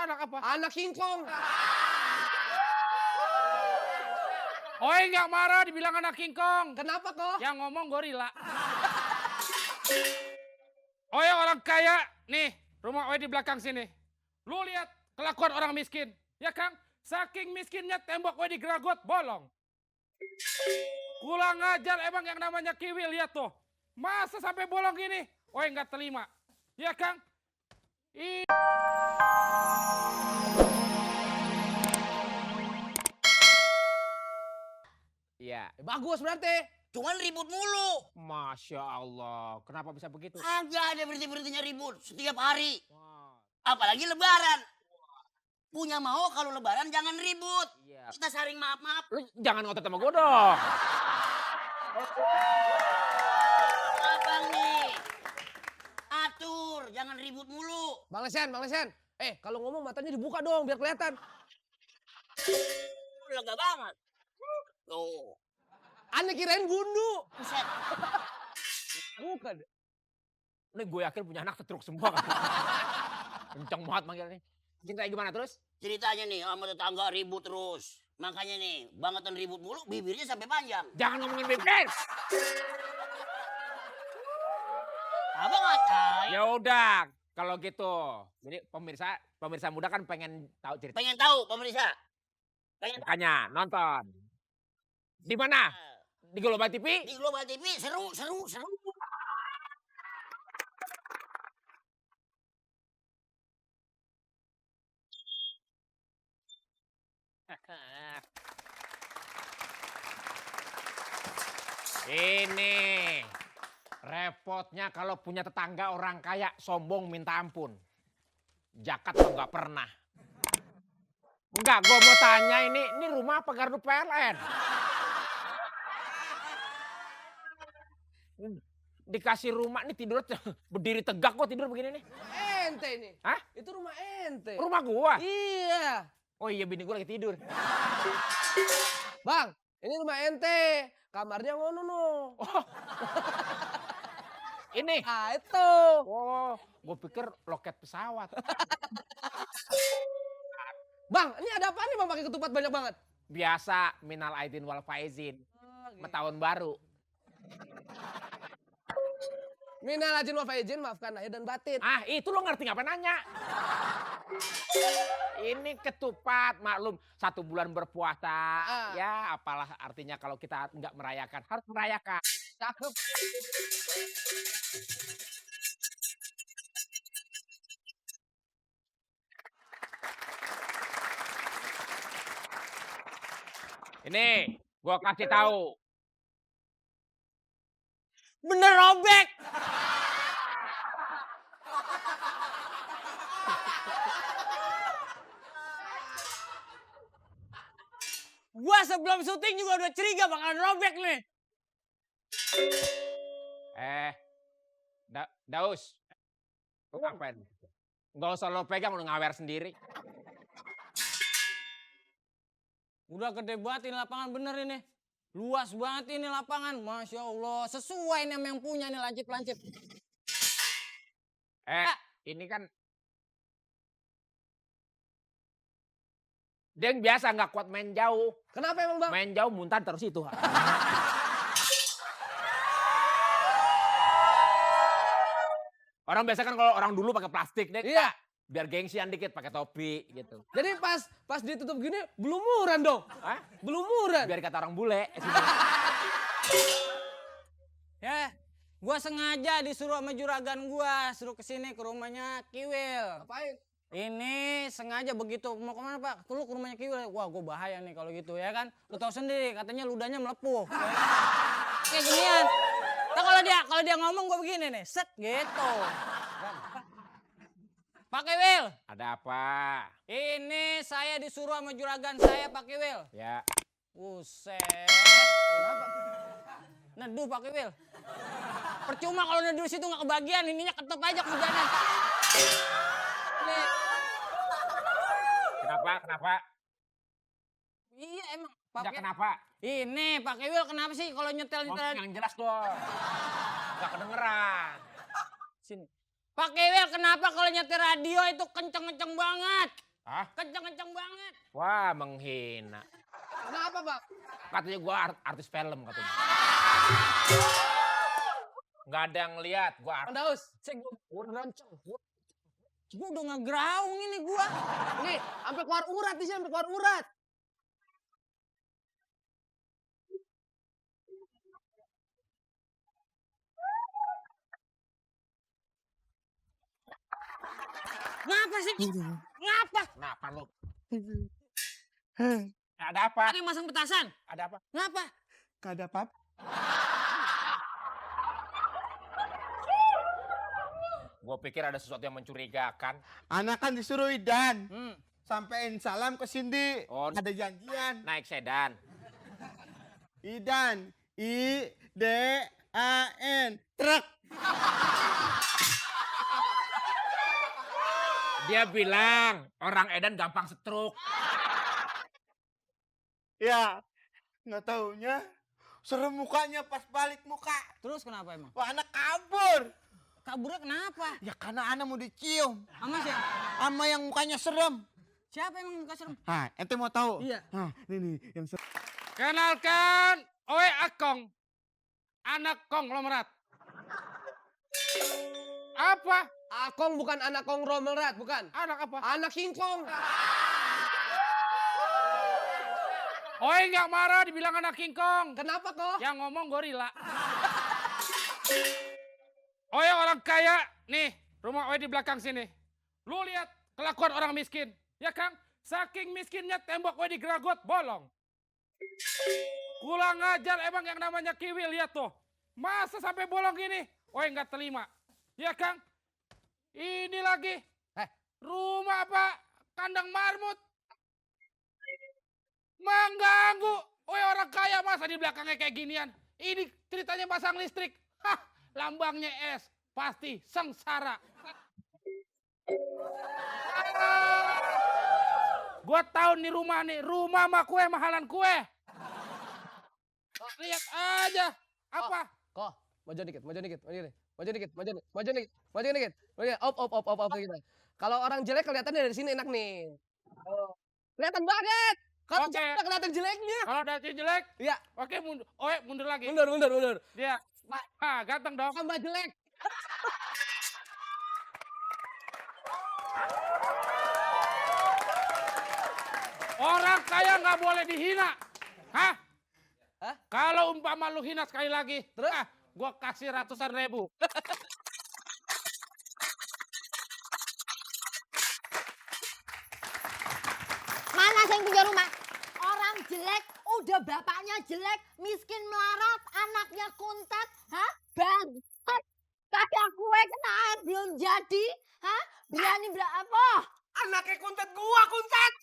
anak apa? Anak kingkong. Oi nggak marah dibilang anak kingkong. Kenapa kok? Yang ngomong gorila. Oi orang kaya nih, rumah Oi di belakang sini. Lu lihat kelakuan orang miskin, ya Kang? Saking miskinnya tembok Oi digeragot bolong. Kurang ajar emang yang namanya Kiwil, lihat tuh. Masa sampai bolong gini? Oi nggak terima. Ya Kang? Iya. Bagus berarti. Cuman ribut mulu. Masya Allah, kenapa bisa begitu? Agak ada berhenti-berhentinya ribut setiap hari. Wah, Apalagi lebaran. Punya mau kalau lebaran jangan ribut. iya. Kita saling maaf-maaf. Lu jangan ngotot sama gue dong. Abang nih. Atur, jangan ribut mulu. Bang Lesen. Kalau ngomong matanya dibuka dong biar kelihatan. Lega banget. Tuh. Aneh kirain gundu. Buset. Bukan. Ini gue yakin punya anak setruk semua kan. Kenceng banget manggilnya. Ceritanya gimana terus? Ceritanya nih sama tetangga ribut terus. Makanya nih, bangetan ribut mulu bibirnya sampai panjang. Jangan ngomongin bibir. Abang ngatain. Ya udah, kalau gitu. Jadi pemirsa muda kan pengen tahu cerita. Pengen tahu pemirsa? Pengen tahu. Makanya nonton. Di mana? Di Global TV? Di Global TV seru. Ini repotnya kalau punya tetangga orang kaya sombong minta ampun. Jakat lo nggak pernah. Enggak, gue mau tanya ini rumah apa gardu PLN? Dikasih rumah nih tidur berdiri tegak kok tidur begini nih. Ente ini. Hah? Itu rumah ente. Rumah gua. Iya. Oh iya bini gua lagi tidur. Bang, ini rumah ente. Kamarnya ngono no. Oh. Ini. Ah itu. Oh, gua pikir loket pesawat. Bang, ini ada apa nih bang pakai ketupat banyak banget? Biasa minal aidin wal faizin. Tahun baru. Minal aidin wal faizin, maafkan lahir dan batin. Ah, itu lo ngerti ngapain nanya? Ini ketupat, maklum 1 bulan berpuasa. Ya, apalah artinya kalau kita nggak merayakan, harus merayakan. Cakep. Ini, gua kasih tahu. Bener robek. Gua sebelum syuting juga udah curiga bakalan robek nih. Daus. Lu ngapain? Nggak usah lo pegang, lu ngawer sendiri. Udah gede banget ini lapangan bener ini. Luas banget ini lapangan. Masya Allah. Sesuai nih sama yang punya nih lancip-lancip. Ini kan dia yang biasa nggak kuat main jauh. Kenapa emang bang? Main jauh muntah terus itu. Orang biasa kan kalau orang dulu pakai plastik deh. Iya. Biar gengsian dikit pakai topi gitu. Jadi pas ditutup gini belumuran dong. Hah? Belumuran. Biar kata orang bule. Ya, gua sengaja disuruh sama juragan gua. Suruh kesini ke rumahnya Kiwil. Ngapain? Ini sengaja begitu. Mau kemana pak? Lu ke rumahnya Kiwil. Wah gua bahaya nih kalau gitu ya kan. Lu tahu sendiri katanya ludahnya melepuh. Kayak ginian. Nah kalau dia ngomong gua begini nih. Set gitu. Pak Kiwil. Ada apa? Ini saya disuruh sama juragan saya Pak Kiwil. Ya. Buset. Neduh Pak Kiwil. Percuma kalau neduh situ nggak kebagian, ininya ketep aja kerjanya. Kenapa? Iya emang. Pak Enggak Kiwil. kenapa? Ini Pak Kiwil kenapa sih kalau nyetel? Yang jelas dong. Enggak kedengeran. Sini. Pak Kiwil kenapa kalau nyetir radio itu kenceng-kenceng banget? Hah? Kenceng-kenceng banget. Wah, menghina. Kenapa, Bang? Katanya gua artis film katanya. Nggak ada yang lihat, gua Bang Daus, cek gue kenceng. Gua udah ngegraung ini gua. Nih, sampai keluar urat di sini, sampai keluar urat. Ngapa sih? Ngapa? Kenapa lu? Ada apa? Ada yang masang petasan? Ada apa? Ngapa? Kada apa? Gua pikir ada sesuatu yang mencurigakan. Anak kan disuruh Idan. Hmm. Sampein salam ke Cindy. Oh. Ada janjian. Naik sedan. Idan. I-D-A-N. Truk. Dia bilang orang edan gampang stroke. Ya. Nggak taunya. Serem mukanya pas balik muka. Terus kenapa emang? Wah, anak kabur. Kaburnya kenapa? Ya karena anak mau dicium. Sama siapa? Sama yang mukanya serem. Siapa yang muka serem? Hah, ente mau tahu? Iya. Hah, ini yang serem. Kenalkan, Oe Akong. Anak konglomerat. Apa? Akong bukan anak konglomerat, bukan. Anak apa? Anak kingkong. Oe nggak marah dibilang anak kingkong. Kenapa kok? Yang ngomong gorila. Oe orang kaya, nih rumah Oe di belakang sini. Lu lihat kelakuan orang miskin, ya Kang? Saking miskinnya tembok Oe digeragot bolong. Kurang ajar emang yang namanya Kiwil, lihat tuh. Masa sampai bolong gini? Oe nggak terima, ya Kang? Ini lagi, rumah apa? Kandang marmut. Mengganggu. Oe orang kaya masa di belakangnya kayak ginian. Ini ceritanya pasang listrik. Hah, lambangnya es. Pasti sengsara. Gua tahu nih rumah mah kue mahalan kue. Lihat aja. Apa? Kok, maju dikit, maju dikit, maju dikit, maju dikit, maju dikit, maju dikit, maju dikit. Op gitu. Kalau orang jelek kelihatannya dari sini enak nih. Oh. Kelihatan banget. Kalau Oke. jelek kelihatan jeleknya. Kalau dari jelek, Iya, oke mundur. Oe mundur lagi. mundur. Dia. Ah, ganteng dong. Tambah jelek. Orang kaya nggak boleh dihina. Hah? Hah? Kalau umpama lu hina sekali lagi, Terus? gua kasih ratusan ribu. Mana yang punya rumah? Orang jelek, udah bapaknya jelek, miskin melarat, anaknya kuntet, hah? Bangsat. Kakak gue kena air belum jadi, hah? Berani apa? Anaknya kuntet gua kuntet.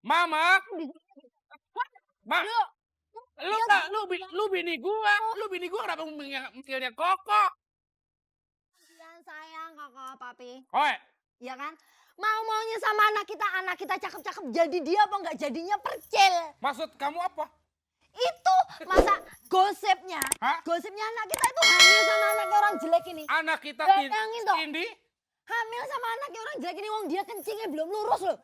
Mama, Lu, lu bini gua kenapa mikirnya Koko? kasihan sayang kakak papi, Oe, ya kan? Mau-maunya sama anak kita cakep-cakep, jadi dia apa nggak jadinya percil. maksud kamu apa? Itu masa gosipnya, Hah? gosipnya anak kita itu hamil sama anaknya orang jelek ini. Anak kita Bayangin toh. Cindy, Hamil sama anaknya orang jelek ini, wong dia kencingnya belum lurus loh.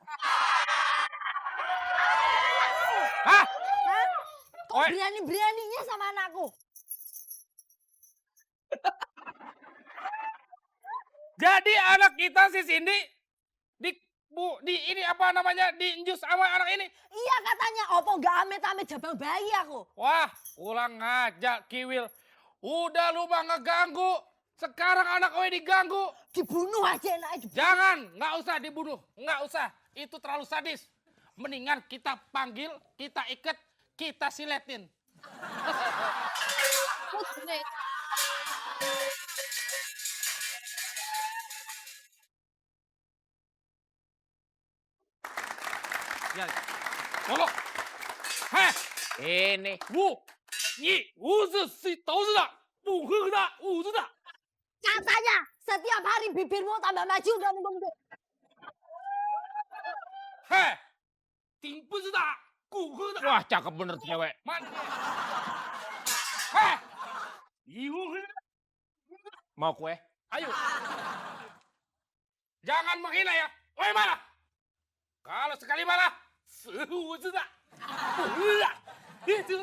hah? Hah? Kok Oi. berani-beraninya sama anakku? Jadi anak kita si Cindy di ini apa namanya diinjus sama anak ini. Iya katanya, opo nggak amit-amit jabang bayi aku. Wah, ulang aja Kiwil. Udah lu mah ngeganggu. Sekarang anak Oe diganggu. Dibunuh aja enaknya. Jangan, nggak usah dibunuh, nggak usah. Itu terlalu sadis. Mendingan kita panggil, kita ikat, kita siletin. Ya, tolong. Heh, ini. Wu, ni, wuzi si tahu sudah, bukan dah, wuzi dah. Katanya setiap hari bibirmu tambah maju udah mundur. Heh, ting bu sudah, bukan dah. Wah, cakep bener cewek. Man. Heh, ibu. Mau kue? Ayo. Jangan menghina ya. Oi marah. Kalau sekali marah, sudah. Itu